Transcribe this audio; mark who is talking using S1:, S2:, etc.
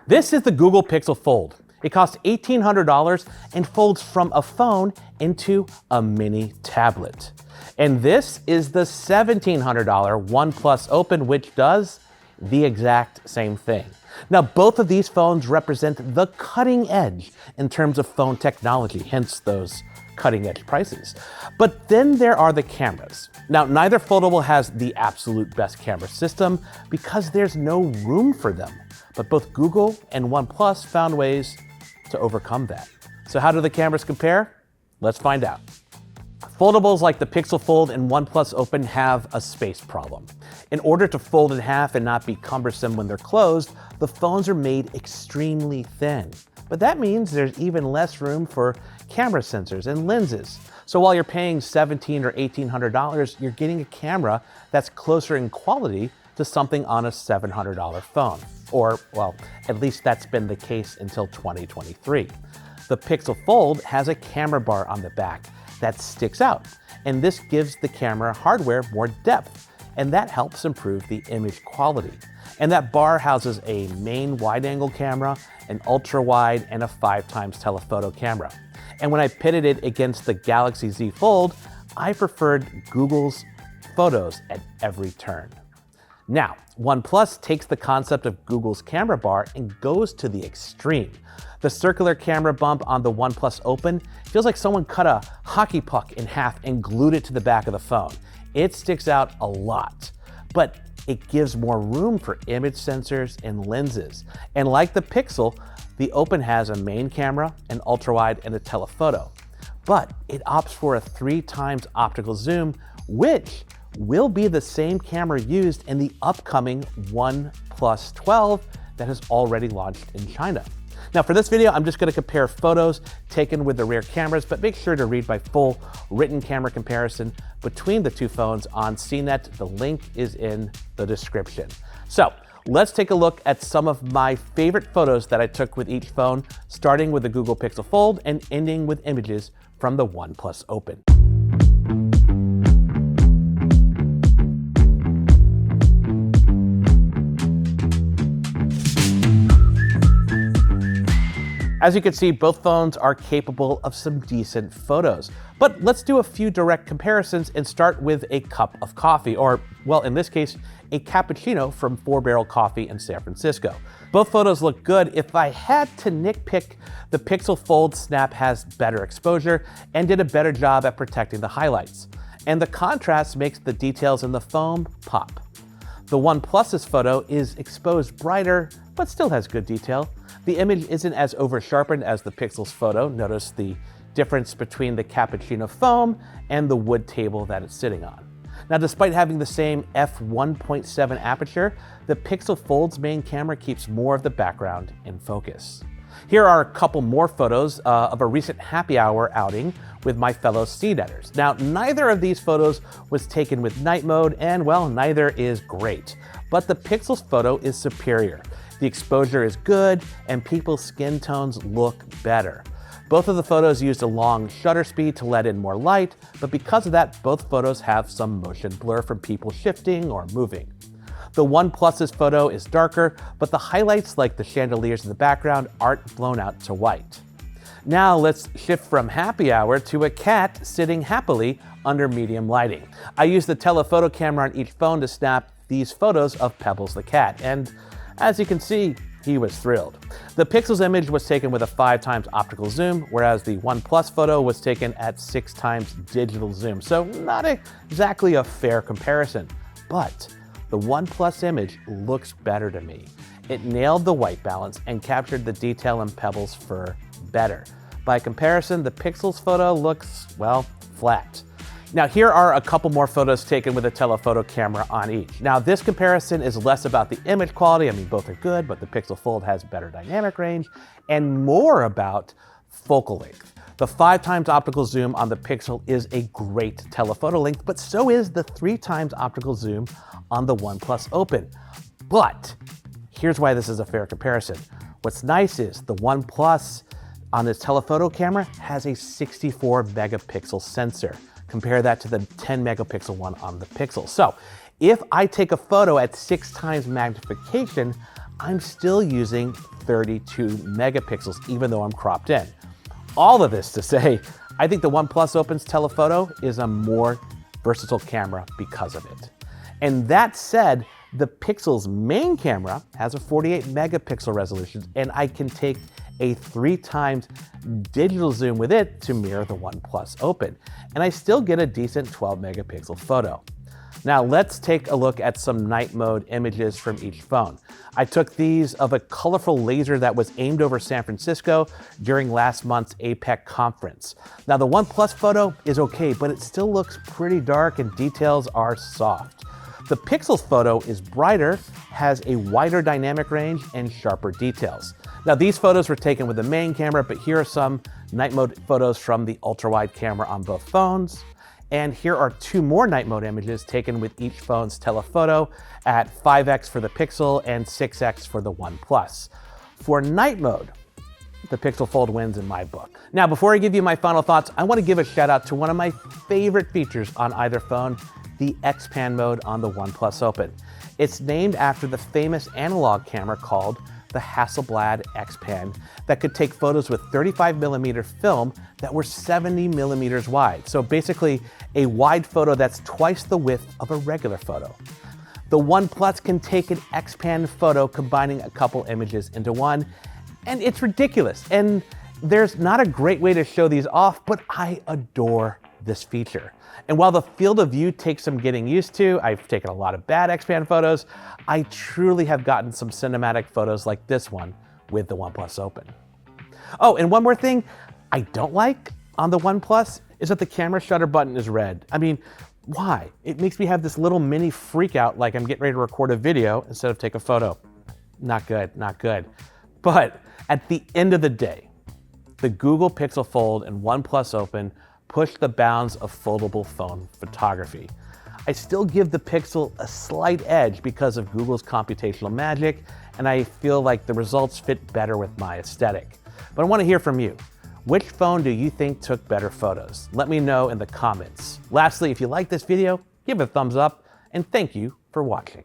S1: This is the Google Pixel Fold. It costs $1,800 and folds from a phone into a mini tablet. And this is the $1,700 OnePlus Open, which does the exact same thing. Now, both of these phones represent the cutting edge in terms of phone technology, hence those cutting edge prices. But then there are the cameras. Now, neither foldable has the absolute best camera system because there's no room for them. But both Google and OnePlus found ways to overcome that. So how do the cameras compare? Let's find out. Foldables like the Pixel Fold and OnePlus Open have a space problem. In order to fold in half and not be cumbersome when they're closed, the phones are made extremely thin. But that means there's even less room for camera sensors and lenses. So while you're paying $1,700 or $1,800, you're getting a camera that's closer in quality to something on a $700 phone. Or, well, at least that's been the case until 2023. The Pixel Fold has a camera bar on the back that sticks out, and this gives the camera hardware more depth, and that helps improve the image quality. And that bar houses a main wide-angle camera, an ultra-wide, and a 5x telephoto camera. And when I pitted it against the Galaxy Z Fold, I preferred Google's photos at every turn. Now, OnePlus takes the concept of Google's camera bar and goes to the extreme. The circular camera bump on the OnePlus Open feels like someone cut a hockey puck in half and glued it to the back of the phone. It sticks out a lot, but it gives more room for image sensors and lenses. And like the Pixel, the Open has a main camera, an ultrawide, and a telephoto. But it opts for a 3x optical zoom, which will be the same camera used in the upcoming OnePlus 12 that has already launched in China. Now for this video, I'm just going to compare photos taken with the rear cameras, but make sure to read my full written camera comparison between the two phones on CNET. The link is in the description. So let's take a look at some of my favorite photos that I took with each phone, starting with the Google Pixel Fold and ending with images from the OnePlus Open. As you can see, both phones are capable of some decent photos. But let's do a few direct comparisons and start with a cup of coffee, or, well, in this case, a cappuccino from 4 Barrel Coffee in San Francisco. Both photos look good. If I had to nitpick, the Pixel Fold Snap has better exposure and did a better job at protecting the highlights. And the contrast makes the details in the foam pop. The OnePlus's photo is exposed brighter, but still has good detail. The image isn't as over-sharpened as the Pixel's photo. Notice the difference between the cappuccino foam and the wood table that it's sitting on. Now, despite having the same f1.7 aperture, the Pixel Fold's main camera keeps more of the background in focus. Here are a couple more photos of a recent happy hour outing with my fellow CNETers. Now, neither of these photos was taken with night mode, and well, neither is great. But the Pixel's photo is superior. The exposure is good, and people's skin tones look better. Both of the photos used a long shutter speed to let in more light, but because of that, both photos have some motion blur from people shifting or moving. The OnePlus's photo is darker, but the highlights like the chandeliers in the background aren't blown out to white. Now let's shift from happy hour to a cat sitting happily under medium lighting. I used the telephoto camera on each phone to snap these photos of Pebbles the cat, and as you can see, he was thrilled. The Pixel's image was taken with a 5x optical zoom, whereas the OnePlus photo was taken at 6x digital zoom. So not exactly a fair comparison, but the OnePlus image looks better to me. It nailed the white balance and captured the detail in Pebbles' fur better. By comparison, the Pixel's photo looks, well, flat. Now here are a couple more photos taken with a telephoto camera on each. Now this comparison is less about the image quality. I mean, both are good, but the Pixel Fold has better dynamic range, and more about focal length. The 5x optical zoom on the Pixel is a great telephoto length, but so is the 3x optical zoom on the OnePlus Open. But here's why this is a fair comparison. What's nice is the OnePlus on its telephoto camera has a 64 megapixel sensor. Compare that to the 10 megapixel one on the Pixel. So if I take a photo at 6x magnification, I'm still using 32 megapixels, even though I'm cropped in. All of this to say, I think the OnePlus Open's telephoto is a more versatile camera because of it. And that said, the Pixel's main camera has a 48 megapixel resolution, and I can take a 3 times digital zoom with it to mirror the OnePlus Open, and I still get a decent 12 megapixel photo. Now let's take a look at some night mode images from each phone. I took these of a colorful laser that was aimed over San Francisco during last month's APEC conference. Now the OnePlus photo is okay, but it still looks pretty dark and details are soft. The Pixel's photo is brighter, has a wider dynamic range, and sharper details. Now these photos were taken with the main camera, but here are some night mode photos from the ultra-wide camera on both phones. And here are 2 more night mode images taken with each phone's telephoto at 5x for the Pixel and 6x for the OnePlus. For night mode, the Pixel Fold wins in my book. Now, before I give you my final thoughts, I want to give a shout out to one of my favorite features on either phone, the X-Pan mode on the OnePlus Open. It's named after the famous analog camera called the Hasselblad X-Pan that could take photos with 35mm film that were 70mm wide. So basically a wide photo that's twice the width of a regular photo. The OnePlus can take an X-Pan photo combining a couple images into one, and it's ridiculous. And there's not a great way to show these off, but I adore this feature. And while the field of view takes some getting used to, I've taken a lot of bad X-Pan photos, I truly have gotten some cinematic photos like this one with the OnePlus Open. Oh, and one more thing I don't like on the OnePlus is that the camera shutter button is red. I mean, why? It makes me have this little mini freak out like I'm getting ready to record a video instead of take a photo. Not good, not good. But at the end of the day, the Google Pixel Fold and OnePlus Open push the bounds of foldable phone photography. I still give the Pixel a slight edge because of Google's computational magic, and I feel like the results fit better with my aesthetic. But I want to hear from you. Which phone do you think took better photos? Let me know in the comments. Lastly, if you like this video, give it a thumbs up, and thank you for watching.